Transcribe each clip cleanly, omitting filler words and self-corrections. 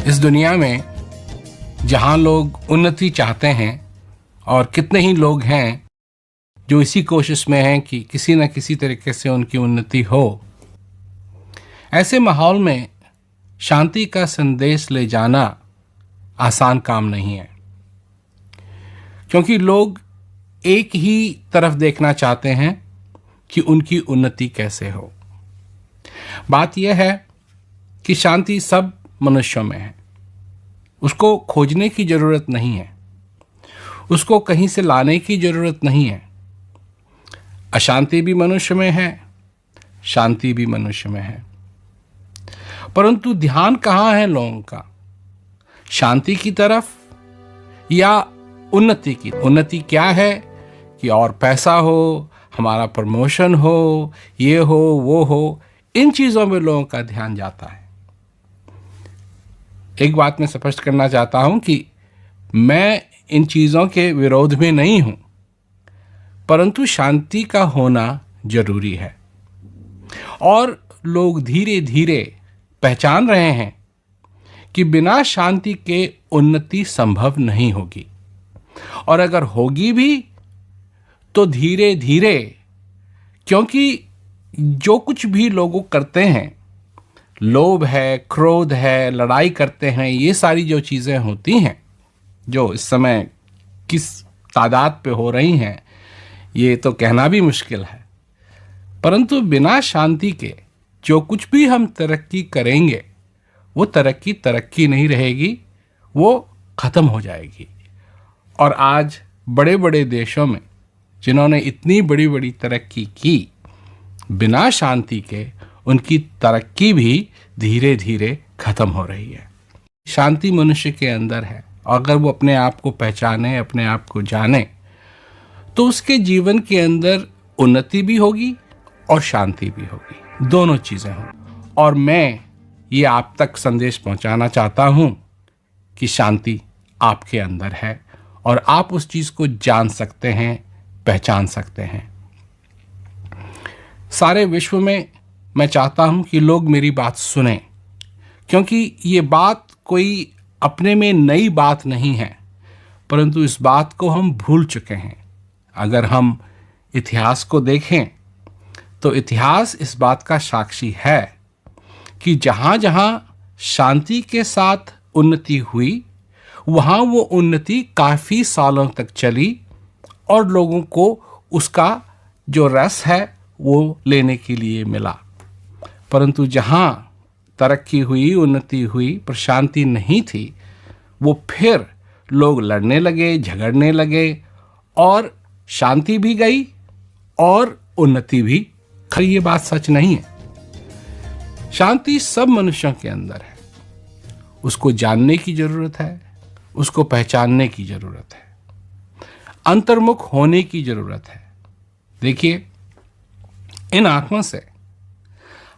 इस दुनिया में जहाँ लोग उन्नति चाहते हैं और कितने ही लोग हैं जो इसी कोशिश में हैं कि किसी न किसी तरीके से उनकी उन्नति हो, ऐसे माहौल में शांति का संदेश ले जाना आसान काम नहीं है, क्योंकि लोग एक ही तरफ देखना चाहते हैं कि उनकी उन्नति कैसे हो। बात यह है कि शांति सब मनुष्यों में है, उसको खोजने की ज़रूरत नहीं है, उसको कहीं से लाने की ज़रूरत नहीं है। अशांति भी मनुष्य में है, शांति भी मनुष्य में है, परंतु ध्यान कहाँ है लोगों का, शांति की तरफ या उन्नति की। उन्नति क्या है कि और पैसा हो, हमारा प्रमोशन हो, ये हो वो हो, इन चीज़ों में लोगों का ध्यान जाता है। एक बात मैं स्पष्ट करना चाहता हूं कि मैं इन चीज़ों के विरोध में नहीं हूं, परंतु शांति का होना जरूरी है और लोग धीरे धीरे पहचान रहे हैं कि बिना शांति के उन्नति संभव नहीं होगी, और अगर होगी भी तो धीरे धीरे, क्योंकि जो कुछ भी लोग करते हैं, लोभ है, क्रोध है, लड़ाई करते हैं, ये सारी जो चीज़ें होती हैं जो इस समय किस तादाद पे हो रही हैं ये तो कहना भी मुश्किल है, परंतु बिना शांति के जो कुछ भी हम तरक्की करेंगे वो तरक्की नहीं रहेगी, वो ख़त्म हो जाएगी। और आज बड़े बड़े देशों में जिन्होंने इतनी बड़ी बड़ी तरक्की की, बिना शांति के उनकी तरक्की भी धीरे धीरे ख़त्म हो रही है। शांति मनुष्य के अंदर है, और अगर वो अपने आप को पहचाने, अपने आप को जाने, तो उसके जीवन के अंदर उन्नति भी होगी और शांति भी होगी, दोनों चीज़ें होंगी। और मैं ये आप तक संदेश पहुंचाना चाहता हूं कि शांति आपके अंदर है और आप उस चीज़ को जान सकते हैं, पहचान सकते हैं। सारे विश्व में मैं चाहता हूं कि लोग मेरी बात सुनें, क्योंकि ये बात कोई अपने में नई बात नहीं है, परंतु इस बात को हम भूल चुके हैं। अगर हम इतिहास को देखें तो इतिहास इस बात का साक्षी है कि जहाँ जहाँ शांति के साथ उन्नति हुई, वहाँ वो उन्नति काफ़ी सालों तक चली और लोगों को उसका जो रस है वो लेने के लिए मिला। परंतु जहाँ तरक्की हुई, उन्नति हुई, पर शांति नहीं थी, वो फिर लोग लड़ने लगे, झगड़ने लगे, और शांति भी गई और उन्नति भी। खैर ये बात सच नहीं है। शांति सब मनुष्यों के अंदर है, उसको जानने की ज़रूरत है, उसको पहचानने की ज़रूरत है, अंतर्मुख होने की ज़रूरत है। देखिए, इन आँखों से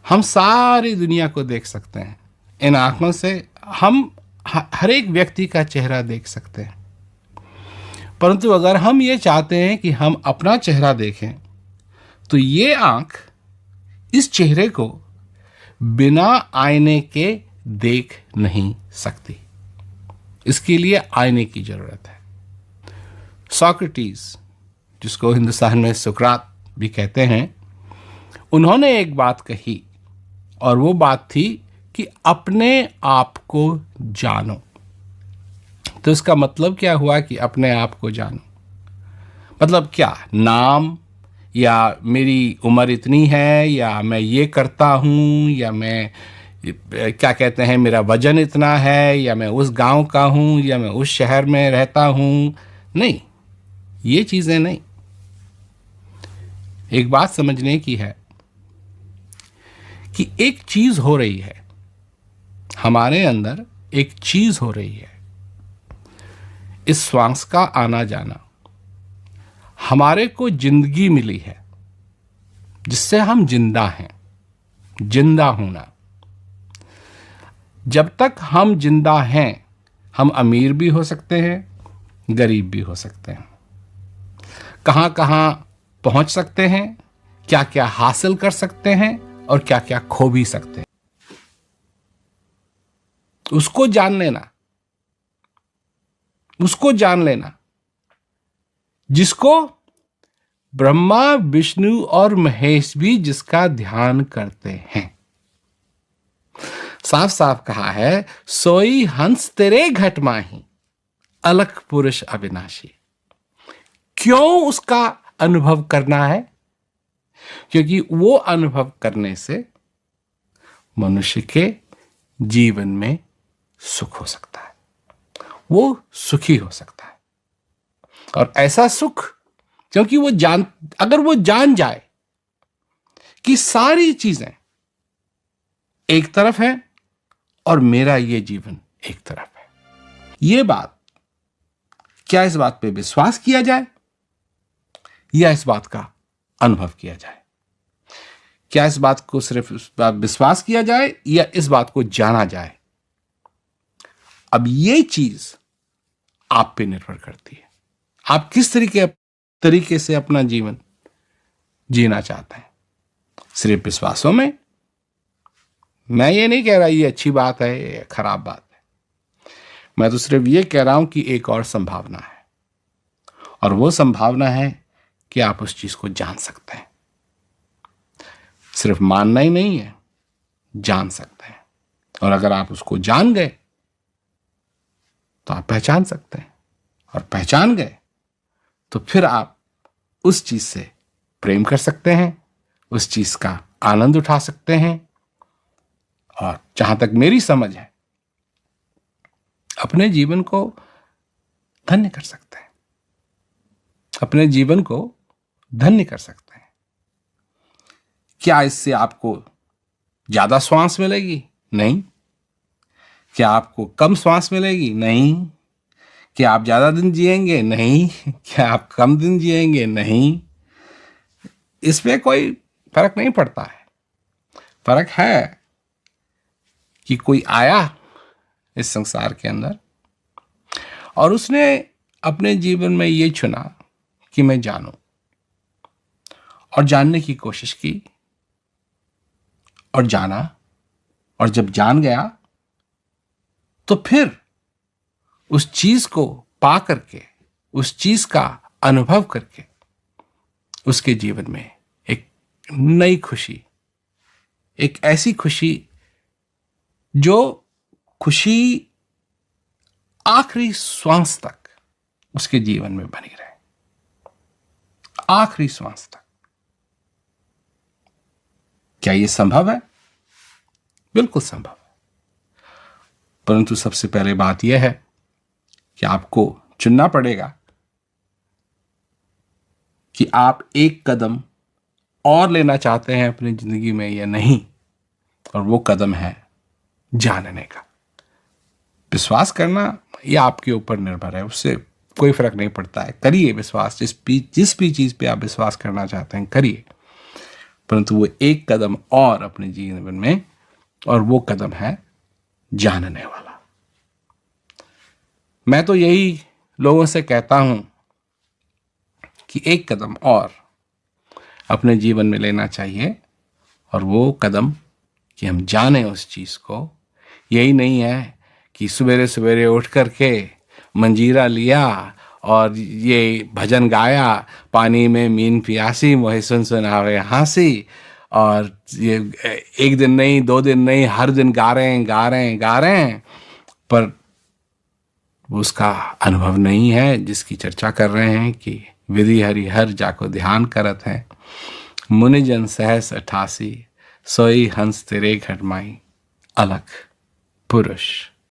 हम सारी दुनिया को देख सकते हैं, इन आँखों से हम हर एक व्यक्ति का चेहरा देख सकते हैं, परंतु अगर हम ये चाहते हैं कि हम अपना चेहरा देखें, तो ये आँख इस चेहरे को बिना आईने के देख नहीं सकती, इसके लिए आईने की ज़रूरत है। सोक्रेटिस, जिसको हिंदुस्तान में सुकरात भी कहते हैं, उन्होंने एक बात कही, और वो बात थी कि अपने आप को जानो। तो इसका मतलब क्या हुआ कि अपने आप को जानो? मतलब क्या? नाम, या मेरी उम्र इतनी है, या मैं ये करता हूँ, या मैं क्या कहते हैं मेरा वजन इतना है, या मैं उस गांव का हूँ, या मैं उस शहर में रहता हूँ? नहीं, ये चीज़ें नहीं। एक बात समझने की है कि एक चीज़ हो रही है हमारे अंदर, एक चीज़ हो रही है, इस श्वास का आना जाना। हमारे को जिंदगी मिली है जिससे हम जिंदा हैं, जिंदा होना। जब तक हम जिंदा हैं, हम अमीर भी हो सकते हैं, गरीब भी हो सकते हैं, कहाँ कहाँ पहुंच सकते हैं, क्या क्या हासिल कर सकते हैं और क्या क्या खो भी सकते हैं। उसको जान लेना, उसको जान लेना जिसको ब्रह्मा विष्णु और महेश भी जिसका ध्यान करते हैं। साफ साफ कहा है, सोई हंस तेरे घट माही, अलख पुरुष अविनाशी। क्यों उसका अनुभव करना है? क्योंकि वो अनुभव करने से मनुष्य के जीवन में सुख हो सकता है, वो सुखी हो सकता है। और ऐसा सुख, क्योंकि अगर वो जान जाए कि सारी चीजें एक तरफ है और मेरा ये जीवन एक तरफ है, ये बात, क्या इस बात पे विश्वास किया जाए या इस बात का अनुभव किया जाए? क्या इस बात को सिर्फ विश्वास किया जाए या इस बात को जाना जाए? अब ये चीज आप पे निर्भर करती है, आप किस तरीके से अपना जीवन जीना चाहते हैं। सिर्फ विश्वासों में, मैं ये नहीं कह रहा ये अच्छी बात है ये खराब बात है, मैं तो सिर्फ ये कह रहा हूं कि एक और संभावना है, और वो संभावना है कि आप उस चीज को जान सकते हैं। सिर्फ मानना ही नहीं है, जान सकते हैं। और अगर आप उसको जान गए तो आप पहचान सकते हैं, और पहचान गए तो फिर आप उस चीज से प्रेम कर सकते हैं, उस चीज का आनंद उठा सकते हैं, और जहां तक मेरी समझ है अपने जीवन को धन्य कर सकते हैं, अपने जीवन को धन्य कर सकते हैं। क्या इससे आपको ज्यादा श्वास मिलेगी? नहीं। क्या आपको कम श्वास मिलेगी? नहीं। क्या आप ज्यादा दिन जिएंगे? नहीं। क्या आप कम दिन जिएंगे? नहीं। इसमें कोई फर्क नहीं पड़ता है। फर्क है कि कोई आया इस संसार के अंदर और उसने अपने जीवन में ये चुना कि मैं जानूं, और जानने की कोशिश की और जाना, और जब जान गया तो फिर उस चीज को पा करके, उस चीज का अनुभव करके उसके जीवन में एक नई खुशी, एक ऐसी खुशी जो खुशी आखिरी श्वास तक उसके जीवन में बनी रहे, आखिरी श्वास तक। क्या यह संभव है? बिल्कुल संभव है। परंतु सबसे पहले बात यह है कि आपको चुनना पड़ेगा कि आप एक कदम और लेना चाहते हैं अपनी जिंदगी में या नहीं, और वो कदम है जानने का। विश्वास करना ये आपके ऊपर निर्भर है, उससे कोई फर्क नहीं पड़ता है। करिए विश्वास, जिस भी चीज पे आप विश्वास करना चाहते हैं करिए, परंतु वो एक कदम और अपने जीवन में, और वो कदम है जानने वाला। मैं तो यही लोगों से कहता हूं कि एक कदम और अपने जीवन में लेना चाहिए, और वो कदम कि हम जाने उस चीज को। यही नहीं है कि सवेरे सवेरे उठ करके मंजीरा लिया और ये भजन गाया, पानी में मीन पियासी मोहे सुन सुनावे हंसी, और ये एक दिन नहीं, 2 दिन नहीं, हर दिन गा रहे हैं, पर उसका अनुभव नहीं है जिसकी चर्चा कर रहे हैं कि विधि हरि हर जाको ध्यान करत है, मुनिजन सहस 88 सोई हंस तेरे घट माई, अलख पुरुष